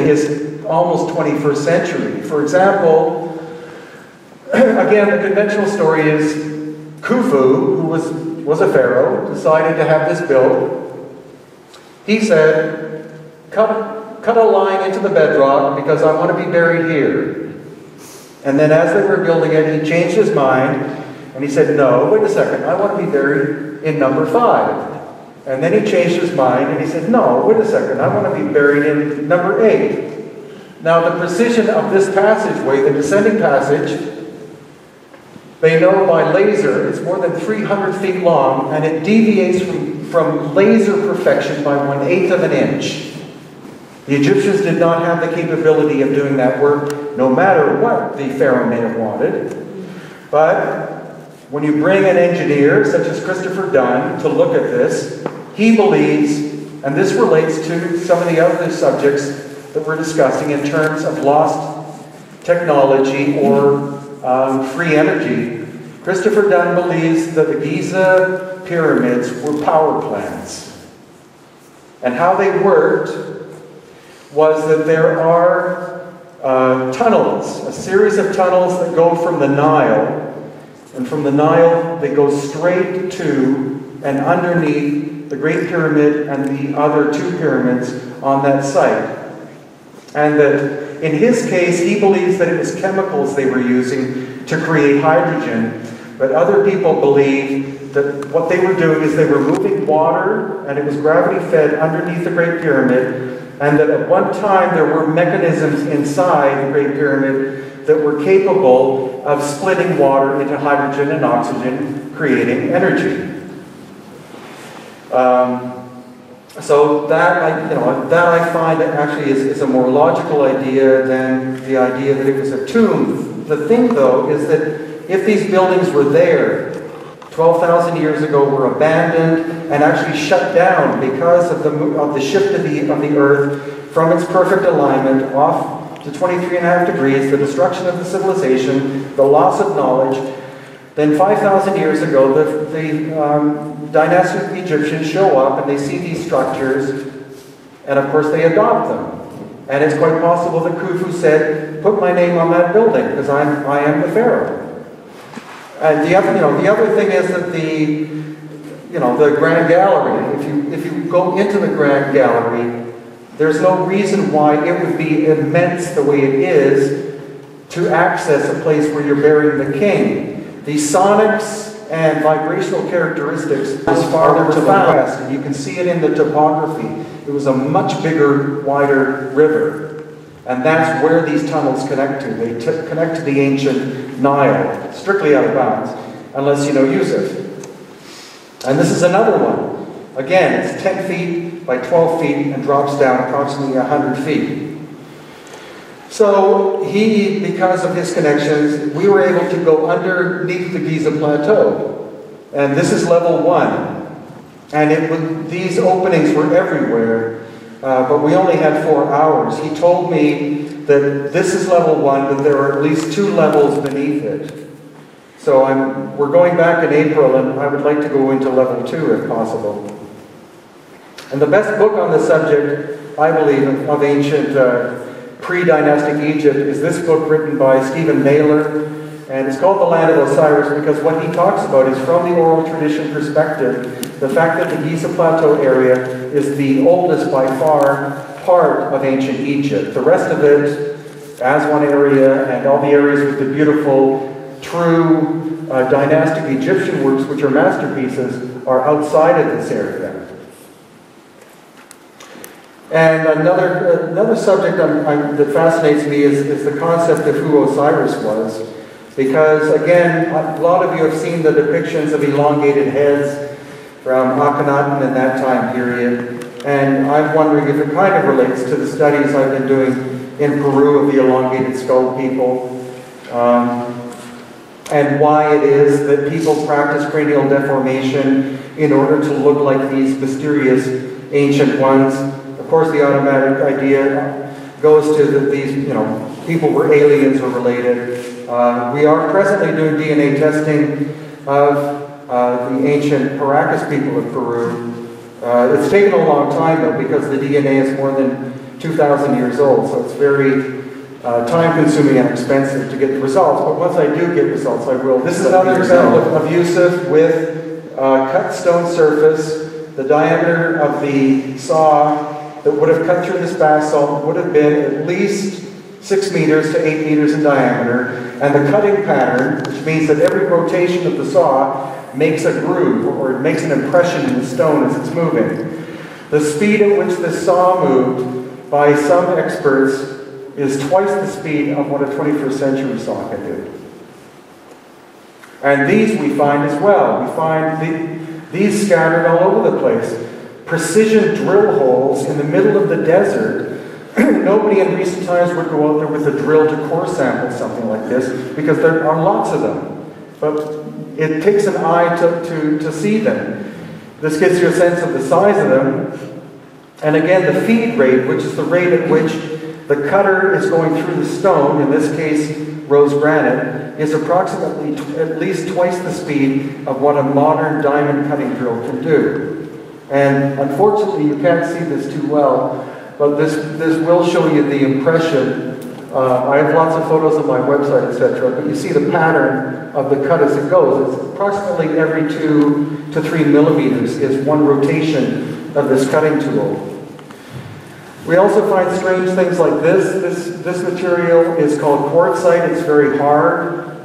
his almost 21st century. For example, again, the conventional story is Khufu, who was a pharaoh, decided to have this built. He said, cut a line into the bedrock because I want to be buried here. And then as they were building it, he changed his mind and he said, no, wait a second, I want to be buried in number 5. And then he changed his mind and he said, no, wait a second, I want to be buried in number 8. Now the precision of this passageway, the descending passage, they know by laser, it's more than 300 feet long, and it deviates from laser perfection by 1/8 of an inch. The Egyptians did not have the capability of doing that work, no matter what the pharaoh may have wanted. But when you bring an engineer, such as Christopher Dunn, to look at this, he believes, and this relates to some of the other subjects that we're discussing in terms of lost technology or free energy. Christopher Dunn believes that the Giza pyramids were power plants. And how they worked was that there are tunnels, a series of tunnels that go from the Nile. And from the Nile, they go straight to and underneath the Great Pyramid and the other 2 pyramids on that site. And that in his case, he believes that it was chemicals they were using to create hydrogen. But other people believe that what they were doing is they were moving water, and it was gravity-fed underneath the Great Pyramid, and that at one time there were mechanisms inside the Great Pyramid that were capable of splitting water into hydrogen and oxygen, creating energy. So that I find actually is a more logical idea than the idea that it was a tomb. The thing, though, is that if these buildings were there 12,000 years ago, were abandoned and actually shut down because of the shift of the Earth from its perfect alignment off to 23.5 degrees, the destruction of the civilization, the loss of knowledge, then 5,000 years ago, the dynastic Egyptians show up and they see these structures, and of course they adopt them. And it's quite possible that Khufu said, put my name on that building because I am the pharaoh. And the other thing is that the Grand Gallery, if you go into the Grand Gallery, there's no reason why it would be immense the way it is to access a place where you're burying the king. The sonics and vibrational characteristics was farther to the west, and you can see it in the topography. It was a much bigger, wider river. And that's where these tunnels connect to. They connect to the ancient Nile, strictly out of bounds, unless you know Yusuf. And this is another one. Again, it's 10 feet by 12 feet and drops down approximately 100 feet. So because of his connections, we were able to go underneath the Giza Plateau. And this is level 1. And these openings were everywhere. But we only had 4 hours. He told me that this is level 1, but there are at least 2 levels beneath it. So we're going back in April, and I would like to go into level 2 if possible. And the best book on the subject, I believe, of ancient pre-dynastic Egypt is this book written by Stephen Naylor, and it's called The Land of Osiris because what he talks about is from the oral tradition perspective, the fact that the Giza Plateau area is the oldest by far part of ancient Egypt. The rest of it, Aswan area and all the areas with the beautiful, true dynastic Egyptian works, which are masterpieces, are outside of this area. And another subject that fascinates me is the concept of who Osiris was. Because, again, a lot of you have seen the depictions of elongated heads from Akhenaten in that time period. And I'm wondering if it kind of relates to the studies I've been doing in Peru of the elongated skull people. And why it is that people practice cranial deformation in order to look like these mysterious ancient ones. Of course, the automatic idea goes to that these, people were aliens or related. We are presently doing DNA testing of the ancient Paracas people of Peru. It's taken a long time, though, because the DNA is more than 2,000 years old, so it's very time-consuming and expensive to get the results. But once I do get results, I will. This is another example of Yusuf with cut stone surface. The diameter of the saw that would have cut through this basalt would have been at least 6 meters to 8 meters in diameter, and the cutting pattern, which means that every rotation of the saw makes a groove, or it makes an impression in the stone as it's moving. The speed at which this saw moved, by some experts, is twice the speed of what a 21st century saw can do. And these we find as well. We find these scattered all over the place. Precision drill holes in the middle of the desert. Nobody in recent times would go out there with a drill to core sample something like this, because there are lots of them. But it takes an eye to see them. This gives you a sense of the size of them. And again, the feed rate, which is the rate at which the cutter is going through the stone, in this case rose granite, is approximately at least twice the speed of what a modern diamond cutting drill can do. And unfortunately, you can't see this too well, but this will show you the impression. I have lots of photos on my website, etc., but you see the pattern of the cut as it goes. It's approximately every 2 to 3 millimeters is one rotation of this cutting tool. We also find strange things like this. This material is called quartzite. It's very hard.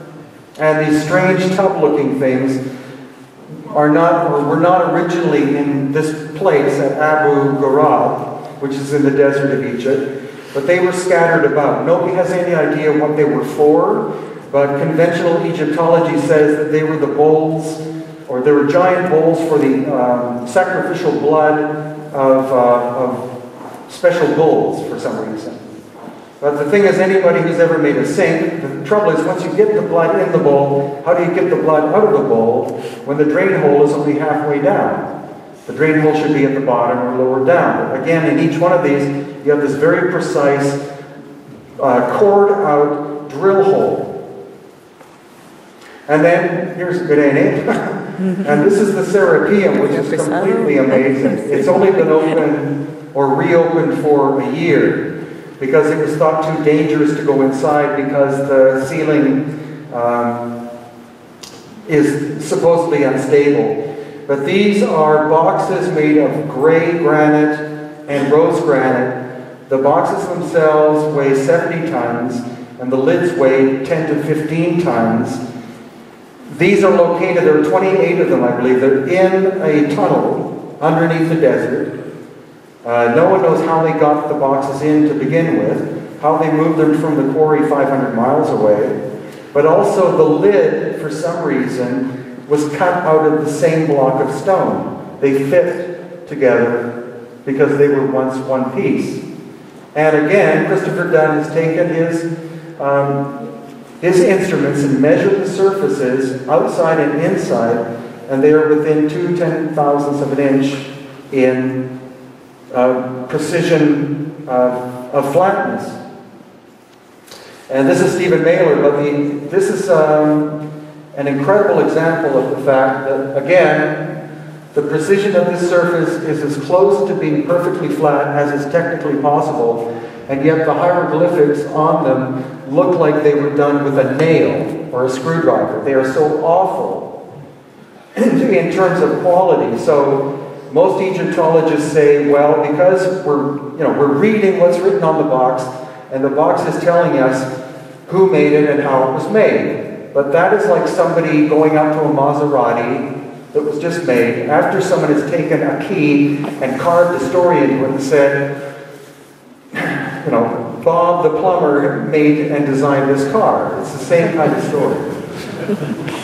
And these strange tub-looking things are not, or were not originally in this place at Abu Gharaib, which is in the desert of Egypt, but they were scattered about. Nobody has any idea what they were for, but conventional Egyptology says that they were the bowls, or they were giant bowls for the sacrificial blood of special bulls for some reason. But the thing is, anybody who's ever made a sink, the trouble is once you get the blood in the bowl, how do you get the blood out of the bowl when the drain hole is only halfway down? The drain hole should be at the bottom or lower down. But again, in each one of these, you have this very precise cored out drill hole. And then, here's good, ain't it? And this is the Serapeum, which is completely amazing. It's only been opened or reopened for a year because it was thought too dangerous to go inside because the ceiling is supposedly unstable. But these are boxes made of gray granite and rose granite. The boxes themselves weigh 70 tons and the lids weigh 10 to 15 tons. These are located, there are 28 of them, I believe. They're in a tunnel underneath the desert. No one knows how they got the boxes in to begin with, how they moved them from the quarry 500 miles away. But also the lid, for some reason, was cut out of the same block of stone. They fit together because they were once one piece. And again, Christopher Dunn has taken his instruments and measured the surfaces outside and inside, and they are within 2/10,000ths of an inch in precision of flatness. And this is Stephen Mailer, but this is an incredible example of the fact that, again, the precision of this surface is as close to being perfectly flat as is technically possible, and yet the hieroglyphics on them look like they were done with a nail or a screwdriver. They are so awful in terms of quality. So most Egyptologists say, well, because we're reading what's written on the box, and the box is telling us who made it and how it was made. But that is like somebody going up to a Maserati that was just made after someone has taken a key and carved a story into it and said, Bob the plumber made and designed this car. It's the same kind of story.